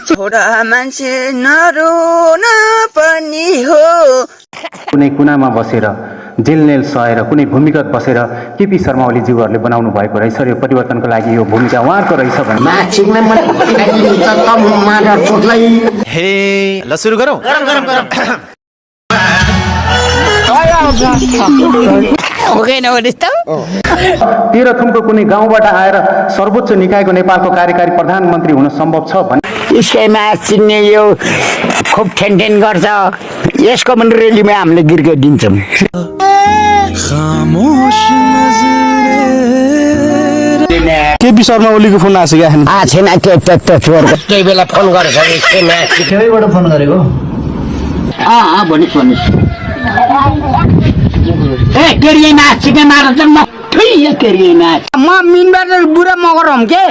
छोरा मान्छे नरोन पनि हो। कुनै कुनामा बसेर जेलनेल सहेर कुनै भूमिगत बसेर केपी शर्मा ओलीज्यूहरूले बनाउनु भएको रहेछ यो परिवर्तनको लागि यो भूमिका उहाँको रहेछ भने हे ल सुरु गरौँ। तेह्रथुमको कुनै गाउँबाट आएर सर्वोच्च निकायको नेपालको कार्यकारी प्रधानमन्त्री हुन सम्भव छ भने यसैमा चिन्ने यो खुब ठेनठेन गर्छ यसको पनि रेलीमा हामीले गिर्के दिन्छौँ। केपी शर्मा ओलीको फोन आएको छैन केही बेला फोन गरेछ केहीबाट फोन गरेको भन्नुहोस् म मिनबाट बुढा मगर हुँ के